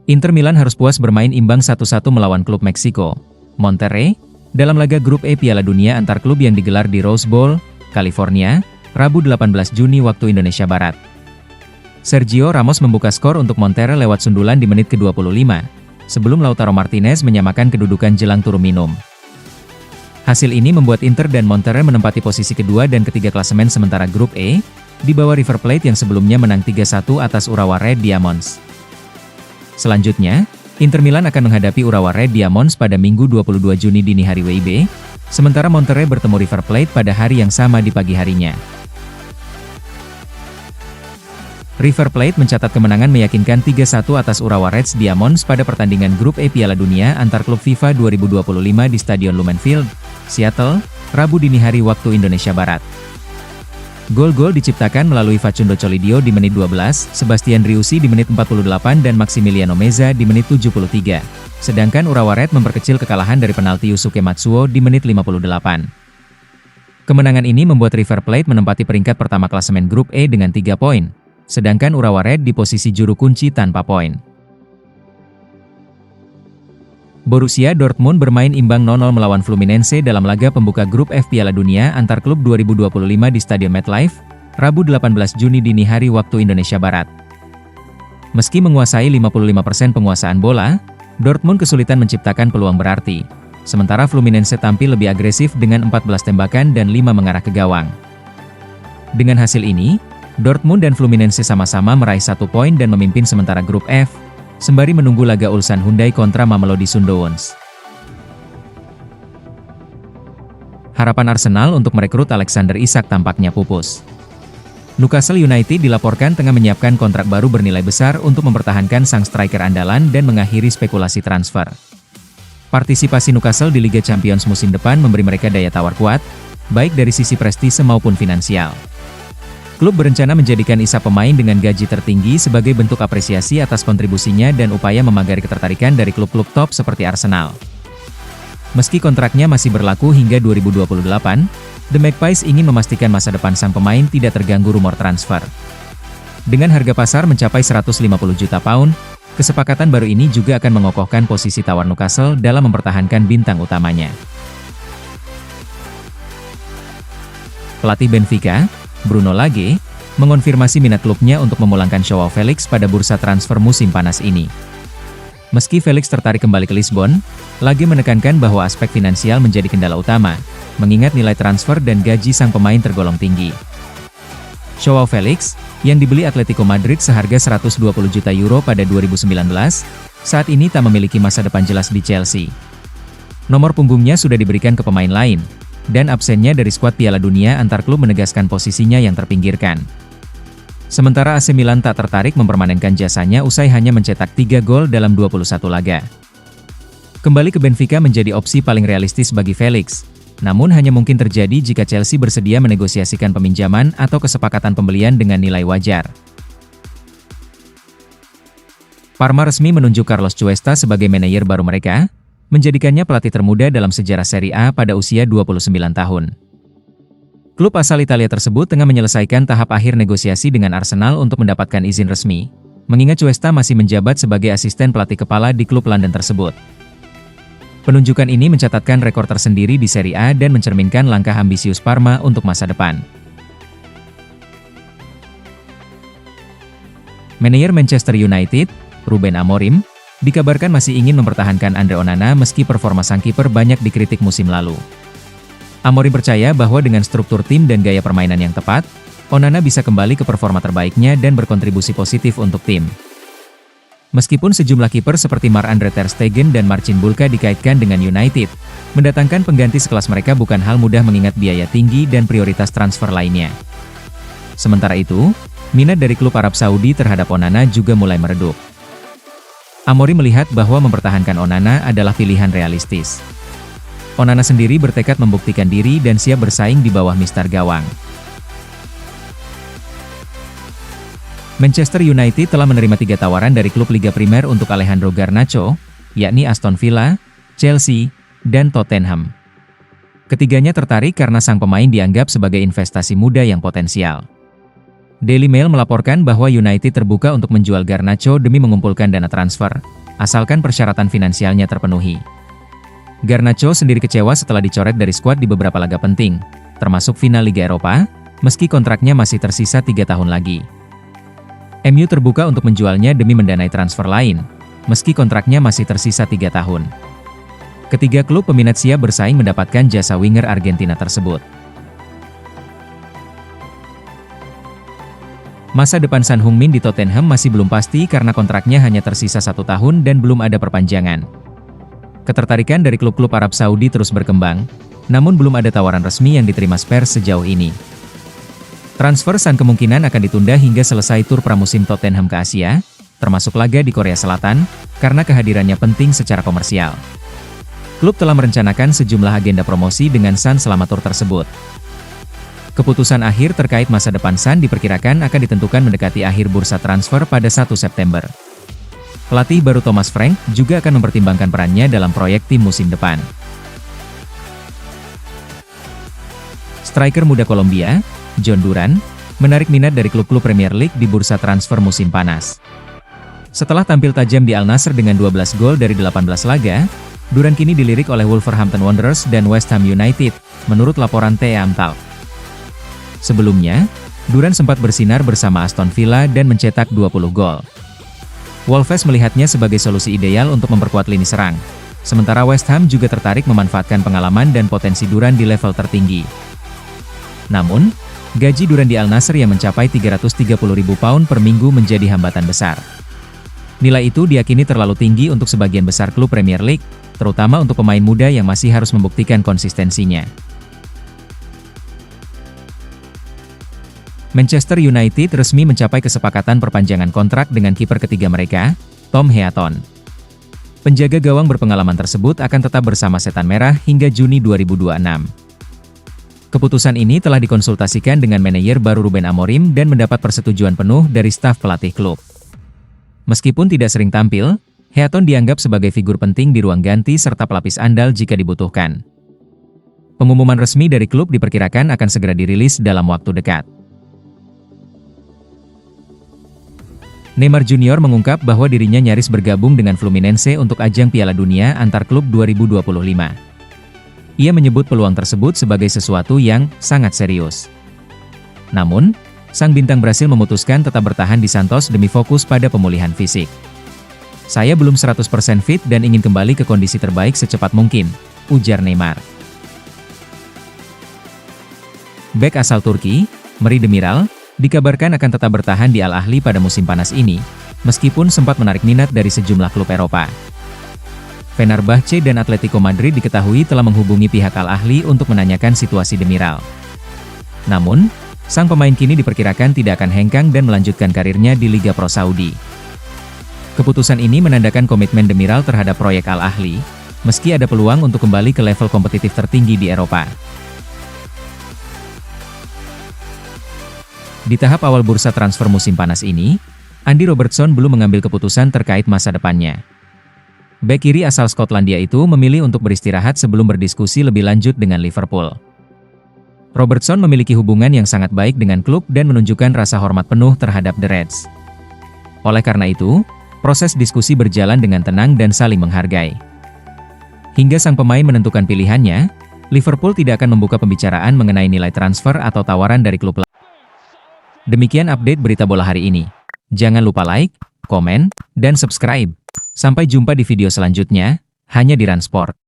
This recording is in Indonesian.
Inter Milan harus puas bermain imbang 1-1 melawan klub Meksiko, Monterrey, dalam laga grup E Piala Dunia antar klub yang digelar di Rose Bowl, California, Rabu 18 Juni waktu Indonesia Barat. Sergio Ramos membuka skor untuk Monterrey lewat sundulan di menit ke-25, sebelum Lautaro Martinez menyamakan kedudukan jelang turun minum. Hasil ini membuat Inter dan Monterrey menempati posisi kedua dan ketiga klasemen sementara grup E, di bawah River Plate yang sebelumnya menang 3-1 atas Urawa Red Diamonds. Selanjutnya, Inter Milan akan menghadapi Urawa Red Diamonds pada Minggu 22 Juni dini hari WIB, sementara Monterrey bertemu River Plate pada hari yang sama di pagi harinya. River Plate mencatat kemenangan meyakinkan 3-1 atas Urawa Red Diamonds pada pertandingan grup E Piala Dunia antar klub FIFA 2025 di Stadion Lumen Field, Seattle, Rabu dini hari waktu Indonesia Barat. Gol-gol diciptakan melalui Facundo Colidio di menit 12, Sebastian Driussi di menit 48 dan Maximiliano Meza di menit 73. Sedangkan Urawa Red memperkecil kekalahan dari penalti Yusuke Matsuo di menit 58. Kemenangan ini membuat River Plate menempati peringkat pertama klasemen grup E dengan 3 poin, sedangkan Urawa Red di posisi juru kunci tanpa poin. Borussia Dortmund bermain imbang 0-0 melawan Fluminense dalam laga pembuka grup F Piala Dunia antar klub 2025 di Stadion MetLife, Rabu 18 Juni dini hari waktu Indonesia Barat. Meski menguasai 55% penguasaan bola, Dortmund kesulitan menciptakan peluang berarti, sementara Fluminense tampil lebih agresif dengan 14 tembakan dan 5 mengarah ke gawang. Dengan hasil ini, Dortmund dan Fluminense sama-sama meraih 1 poin dan memimpin sementara grup F, sembari menunggu laga Ulsan Hyundai kontra Mamelodi Sundowns. Harapan Arsenal untuk merekrut Alexander Isak tampaknya pupus. Newcastle United dilaporkan tengah menyiapkan kontrak baru bernilai besar untuk mempertahankan sang striker andalan dan mengakhiri spekulasi transfer. Partisipasi Newcastle di Liga Champions musim depan memberi mereka daya tawar kuat, baik dari sisi prestise maupun finansial. Klub berencana menjadikan Isak pemain dengan gaji tertinggi sebagai bentuk apresiasi atas kontribusinya dan upaya memagari ketertarikan dari klub-klub top seperti Arsenal. Meski kontraknya masih berlaku hingga 2028, The Magpies ingin memastikan masa depan sang pemain tidak terganggu rumor transfer. Dengan harga pasar mencapai 150 juta pound, kesepakatan baru ini juga akan mengokohkan posisi tawar Newcastle dalam mempertahankan bintang utamanya. Pelatih Benfica, Bruno Lage, mengonfirmasi minat klubnya untuk memulangkan Joao Felix pada bursa transfer musim panas ini. Meski Felix tertarik kembali ke Lisbon, Lage menekankan bahwa aspek finansial menjadi kendala utama, mengingat nilai transfer dan gaji sang pemain tergolong tinggi. Joao Felix, yang dibeli Atletico Madrid seharga 120 juta euro pada 2019, saat ini tak memiliki masa depan jelas di Chelsea. Nomor punggungnya sudah diberikan ke pemain lain, dan absennya dari skuad Piala Dunia antar klub menegaskan posisinya yang terpinggirkan. Sementara AC Milan tak tertarik mempermanenkan jasanya usai hanya mencetak 3 gol dalam 21 laga. Kembali ke Benfica menjadi opsi paling realistis bagi Felix, namun hanya mungkin terjadi jika Chelsea bersedia menegosiasikan peminjaman atau kesepakatan pembelian dengan nilai wajar. Parma resmi menunjuk Carlos Cuesta sebagai manajer baru mereka, menjadikannya pelatih termuda dalam sejarah Serie A pada usia 29 tahun. Klub asal Italia tersebut tengah menyelesaikan tahap akhir negosiasi dengan Arsenal untuk mendapatkan izin resmi, mengingat Cuesta masih menjabat sebagai asisten pelatih kepala di klub London tersebut. Penunjukan ini mencatatkan rekor tersendiri di Serie A dan mencerminkan langkah ambisius Parma untuk masa depan. Manajer Manchester United, Ruben Amorim, dikabarkan masih ingin mempertahankan Andre Onana meski performa sang kiper banyak dikritik musim lalu. Amorim percaya bahwa dengan struktur tim dan gaya permainan yang tepat, Onana bisa kembali ke performa terbaiknya dan berkontribusi positif untuk tim. Meskipun sejumlah kiper seperti Marc-Andre ter Stegen dan Marcin Bulka dikaitkan dengan United, mendatangkan pengganti sekelas mereka bukan hal mudah mengingat biaya tinggi dan prioritas transfer lainnya. Sementara itu, minat dari klub Arab Saudi terhadap Onana juga mulai meredup. Amorim melihat bahwa mempertahankan Onana adalah pilihan realistis. Onana sendiri bertekad membuktikan diri dan siap bersaing di bawah mistar gawang. Manchester United telah menerima 3 tawaran dari klub Liga Primer untuk Alejandro Garnacho, yakni Aston Villa, Chelsea, dan Tottenham. Ketiganya tertarik karena sang pemain dianggap sebagai investasi muda yang potensial. Daily Mail melaporkan bahwa United terbuka untuk menjual Garnacho demi mengumpulkan dana transfer, asalkan persyaratan finansialnya terpenuhi. Garnacho sendiri kecewa setelah dicoret dari skuad di beberapa laga penting, termasuk final Liga Eropa, meski kontraknya masih tersisa 3 tahun lagi. MU terbuka untuk menjualnya demi mendanai transfer lain, meski kontraknya masih tersisa 3 tahun. Ketiga klub peminat siap bersaing mendapatkan jasa winger Argentina tersebut. Masa depan Son Heung-min di Tottenham masih belum pasti karena kontraknya hanya tersisa 1 tahun dan belum ada perpanjangan. Ketertarikan dari klub-klub Arab Saudi terus berkembang, namun belum ada tawaran resmi yang diterima Spurs sejauh ini. Transfer Son kemungkinan akan ditunda hingga selesai tur pramusim Tottenham ke Asia, termasuk laga di Korea Selatan, karena kehadirannya penting secara komersial. Klub telah merencanakan sejumlah agenda promosi dengan Son selama tur tersebut. Keputusan akhir terkait masa depan Son diperkirakan akan ditentukan mendekati akhir bursa transfer pada 1 September. Pelatih baru Thomas Frank juga akan mempertimbangkan perannya dalam proyek tim musim depan. Striker muda Kolombia, John Duran, menarik minat dari klub-klub Premier League di bursa transfer musim panas. Setelah tampil tajam di Al Nassr dengan 12 gol dari 18 laga, Duran kini dilirik oleh Wolverhampton Wanderers dan West Ham United, menurut laporan The Amtal. Sebelumnya, Duran sempat bersinar bersama Aston Villa dan mencetak 20 gol. Wolves melihatnya sebagai solusi ideal untuk memperkuat lini serang, sementara West Ham juga tertarik memanfaatkan pengalaman dan potensi Duran di level tertinggi. Namun, gaji Duran di Al Nassr yang mencapai 330.000 pound per minggu menjadi hambatan besar. Nilai itu diyakini terlalu tinggi untuk sebagian besar klub Premier League, terutama untuk pemain muda yang masih harus membuktikan konsistensinya. Manchester United resmi mencapai kesepakatan perpanjangan kontrak dengan kiper ketiga mereka, Tom Heaton. Penjaga gawang berpengalaman tersebut akan tetap bersama Setan Merah hingga Juni 2026. Keputusan ini telah dikonsultasikan dengan manajer baru Ruben Amorim dan mendapat persetujuan penuh dari staf pelatih klub. Meskipun tidak sering tampil, Heaton dianggap sebagai figur penting di ruang ganti serta pelapis andal jika dibutuhkan. Pengumuman resmi dari klub diperkirakan akan segera dirilis dalam waktu dekat. Neymar Junior mengungkap bahwa dirinya nyaris bergabung dengan Fluminense untuk ajang Piala Dunia antar klub 2025. Ia menyebut peluang tersebut sebagai sesuatu yang sangat serius. Namun, sang bintang Brasil memutuskan tetap bertahan di Santos demi fokus pada pemulihan fisik. "Saya belum 100% fit dan ingin kembali ke kondisi terbaik secepat mungkin," ujar Neymar. Bek asal Turki, Mehdi Demiral, dikabarkan akan tetap bertahan di Al Ahly pada musim panas ini, meskipun sempat menarik minat dari sejumlah klub Eropa. Fenerbahce dan Atletico Madrid diketahui telah menghubungi pihak Al Ahly untuk menanyakan situasi Demiral. Namun, sang pemain kini diperkirakan tidak akan hengkang dan melanjutkan karirnya di Liga Pro Saudi. Keputusan ini menandakan komitmen Demiral terhadap proyek Al Ahly, meski ada peluang untuk kembali ke level kompetitif tertinggi di Eropa. Di tahap awal bursa transfer musim panas ini, Andy Robertson belum mengambil keputusan terkait masa depannya. Bek kiri asal Skotlandia itu memilih untuk beristirahat sebelum berdiskusi lebih lanjut dengan Liverpool. Robertson memiliki hubungan yang sangat baik dengan klub dan menunjukkan rasa hormat penuh terhadap The Reds. Oleh karena itu, proses diskusi berjalan dengan tenang dan saling menghargai. Hingga sang pemain menentukan pilihannya, Liverpool tidak akan membuka pembicaraan mengenai nilai transfer atau tawaran dari klub lain. Demikian update berita bola hari ini. Jangan lupa like, komen, dan subscribe. Sampai jumpa di video selanjutnya, hanya di Run Sport.